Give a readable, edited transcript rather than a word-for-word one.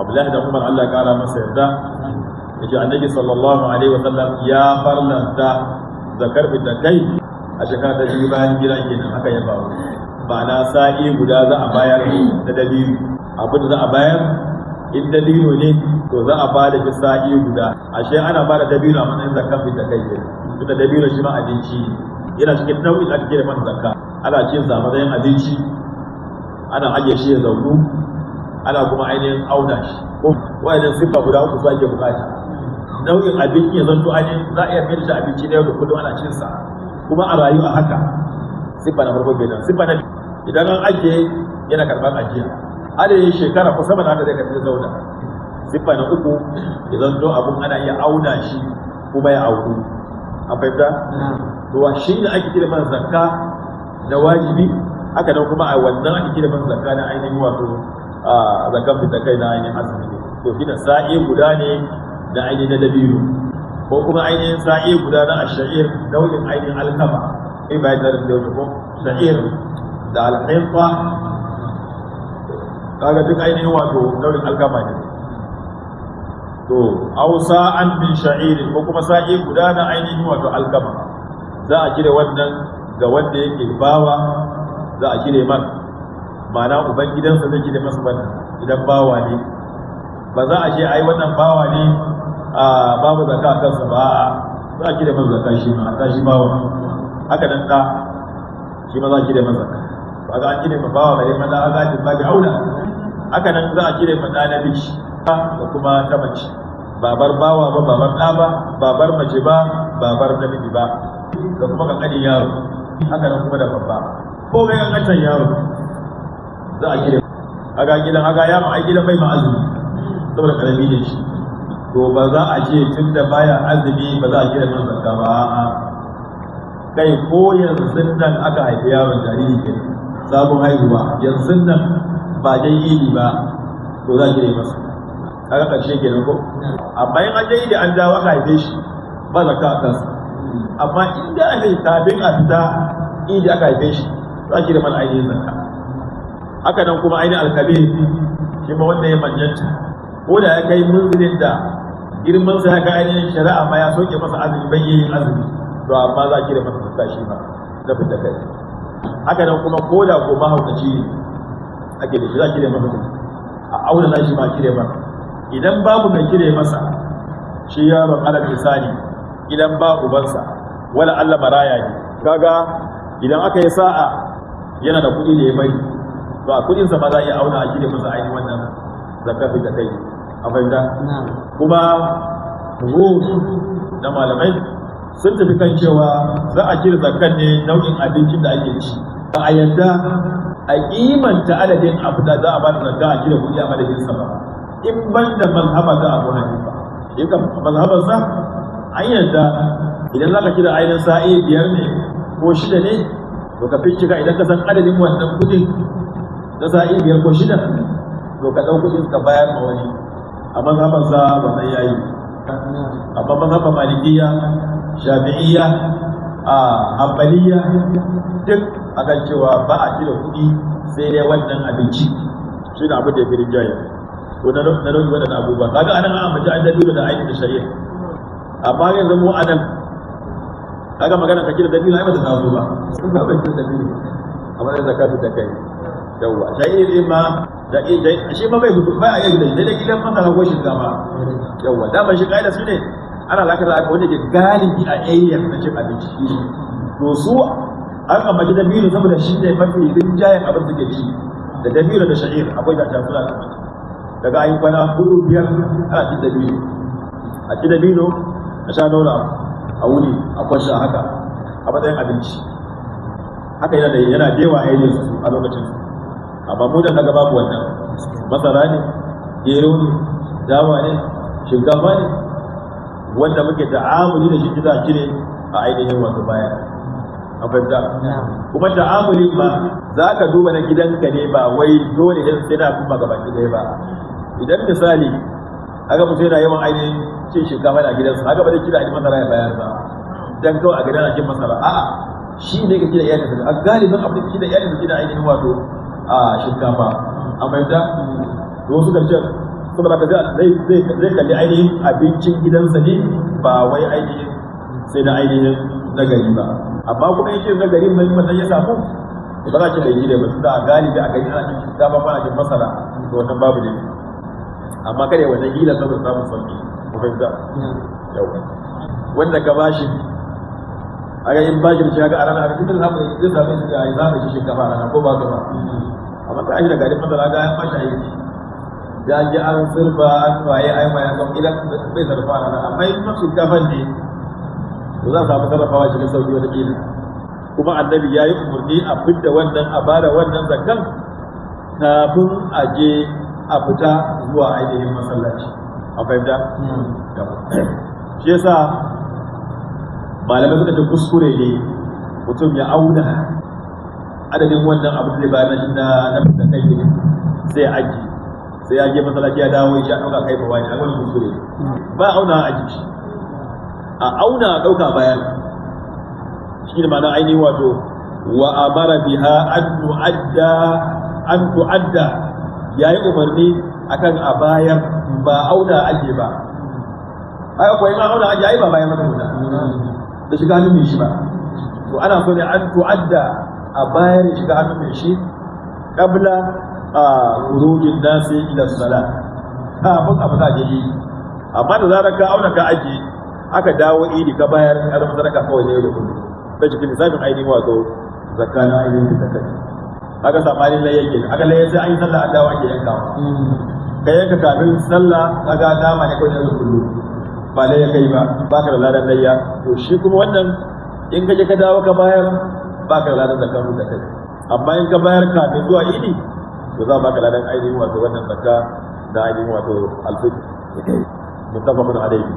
Abdullahi da Umar Allah ya kara masa yarda yace annabi sallallahu alaihi wasallam ya farlanta zakar da kai a shekara ta biyu bayan gidan kenan haka ya faru ma'ana sa'i guda za a bayar da dabiru abin da za a bayar in dabiru ne to za a bada shi sa'i guda ashe ana bada dabiru a matsayin zakar da kai kenan tunda dabiru shi ma abinci ne yana cikin nau'in da ake kira man zakka ana cin sa a matsayin abinci ana ajiye shi ya zaunu ana kuma ainihin auna shi ko wayannan siffa guda uku su ake bukata nau'in abinci ya zanto ainihin za a iya mai da abinci na yau da kullum ana cin sa kuma a rayu a haka siffa na farko kenan siffa na idan an ajiye yana karɓar ajiya adadin shekara ko sama da haka zai karɓi zauna siffa na uku ya zanto abun ana iya auna shi kuma ya auku an fahimta to shi ne ake kira man zakka na wajibi haka nan kuma a wannan ake kira man zakka na ainihin wato zakkan fita kai na ainihin azumi to shi da sa'i guda ne da ainihin na dabiru ko kuma ainihin sa'i guda na asha'ir nau'in ainihin alkama sai bayan da yau ko sha'ir da alhaifa kaga duk ainihin wato nau'in alkama ne to aw sa'an min sha'ir ko kuma sa'i guda na ainihin wato alkama za a kire wannan ga wanda yake bawa za a kire man ma'ana uban gidansa zai kire masa wannan idan bawa ne ba za a ce ai wannan bawa ne a babu zakka kansa ba za a kire masa zakka shi ma ta shi bawa haka nan da shi ma za a kire masa zakka kaga an kire ma bawa bare ma da aka ji ba ga aula haka nan za a kire ma da namiji da kuma ta mace babar bawa ba babar da ba babar mace ba babar namiji ba da kuma kankanin yaro haka nan kuma da babba ko mai kankan yaro za a kire aga gidan aga yaro ai gidan bai ma azumi saboda karami ne shi to ba za a ce tun da baya azumi ba za a kira man zakka ba a'a kai ko yanzu nan aka haifi yaron jariri ke sabon haihuwa yanzu nan ba dai idi ba to za a kira masa kaga karshe kenan ko amma in an dai da an dawo aka haife shi ba zakka a kansa amma inda aka yi kafin a fita idi aka haife shi za a kira man ainihin zakka haka nan kuma ainihin alkabir shi ma wanda ya manyanta ko da ya kai munzilin da girman sa ya ga ainihin shari'a ma ya soke masa azumi bai yin azumi to amma za ki da masa zakka shi ma da fita kai haka nan kuma ko da ko mahaukaci ne ake da shi za ki da masa a auna na shi ma kire masa idan babu mai kire masa shi yaron alal misali idan ba ubansa wala Allah maraya ne kaga idan aka yi sa'a yana da kuɗi da ya bari to a kuɗinsa ma za a iya auna a kire masa ainihin wannan zakka fita kai a fahimta kuma na malamai sun tafi kan cewa za a kira zakkan ne nau'in abincin da ake ci ba a yadda a kimanta adadin abu da za a bada zakka a kira kuɗi a madadin sa ba in ban da mazhaba ta Abu Hanifa in ka mazhabar sa an yadda idan zaka kira ainihin sa'i 5 ne ko 6 ne to ka fincika idan ka san adadin wannan kuɗin na sa'i 5 ko 6 to ka ɗau kuɗin ka bayar ma wani a mazhaban sa wannan yayi amma mazhaban malikiya shafi'iyya a hanbaliya duk akan cewa ba a kira kuɗi sai dai wannan abinci shi ne abin da ya fi rinjaye to na nauyi waɗannan abubuwa kaga anan an ambaci an dabilu da ainihin shari'a amma yanzu mu anan kaga magana ka kira dabilu ai ba ta taso ba sun ba bai kira dabilu amma da zakatu da kai yawwa shay'in ma da shi ma bai mutu bai a yau da gidan masara ko shinkafa yawwa dama shi kaida su ne ana laka da wanda ke galibi a area na cin abinci to su an ambaci dabilu saboda shi ne mafi rinjayen abin suke ci da dabilu da sha'ir akwai da tafula daga ayi kwana 4-5 ana cin dabilu a ci dabilu a sha daura a wuni a kwashe haka a matsayin abinci haka yana da yawa a yi su a lokacin su amma mu da kaga babu wannan masara ne gero ne dawa ne shinkafa ne wanda muke ta'amuli da shi za a cire a ainihin wato baya an fahimta kuma ta'amuli ma za ka duba na gidanka ne ba wai dole sai na kuma gaba ɗaya ba idan misali aka mutu yana yawan ainihin cin shinkafa a gidansa haka ba zai kira ainihin masara ya bayar ba dan kawai a gidan cin masara a'a shi ne ka kira iyalinsa a galibin abin da iyalinsa kira ainihin wato a shinkafa a fahimta da wasu karshen saboda ka zai kalli ainihin abincin gidansa ne ba wai ainihin sai na ainihin nagari ba. Amma kuma yake nagari mai wannan ya samu ba za ki da yi da ba tunda a galibi a gari ana cin shinkafa ko ana cin masara to wannan babu ne. Amma kada wannan hila saboda samun sauki ku fahimta yau wanda ka bashi a ga in bashi da shi a ranar cikin zamu zai samu ya yi zamu shi shinkafa a ranar ko ba ka ba. Amma ka aji da garin masara ga ya bashi aiki da ji an surfa an waye ai mai kan idan bai sarrafa rana amma in ma shinkafan ne to za a samu sarrafawa cikin sauki wata kila. Kuma annabi ya yi umarni a fidda wannan a bada wannan zakan kafin a je a fita zuwa ainihin masallaci a fahimta? Shi yasa malamai suka ce kuskure ne mutum ya auna adadin wannan abu da zai bayar na fita kai ne sai ya aji sai ya je masallaci ya dawo ya sha ɗauka kai ba wani a wani kuskure ba auna a aji shi a auna a ɗauka bayan shi ne ma'ana ainihin wato wa amara biha an tu'adda ya yi umarni akan a bayar ba auna aje ba. Ai akwai ma auna aje ai ba bayan mata guda da shiga hannun mai shi ba. To ana so ne an tu'adda a bayar ya shiga hannun mai shi qabla khurujin nasi ila salat kafin abu za a yi. Amma da zarar ka auna ka aje aka dawo idi ka bayar ka zama sadaka kawai ne da kullum da cikin lissafin ainihin wato zakka na ainihin da kai aka samanin laye ke aka laye sai an yi sallah an dawo ake yankawa ka yanka kafin sallah kaga dama ne kawai da kullum ba laye kai ba baka da ladan layya to shi kuma wannan in ka je ka dawo ka bayar baka da ladan zakka da kai amma in ka bayar kafin zuwa idi to za baka ladan ainihin wato wannan zakka da ainihin wato alfitr muttafaqun alayhi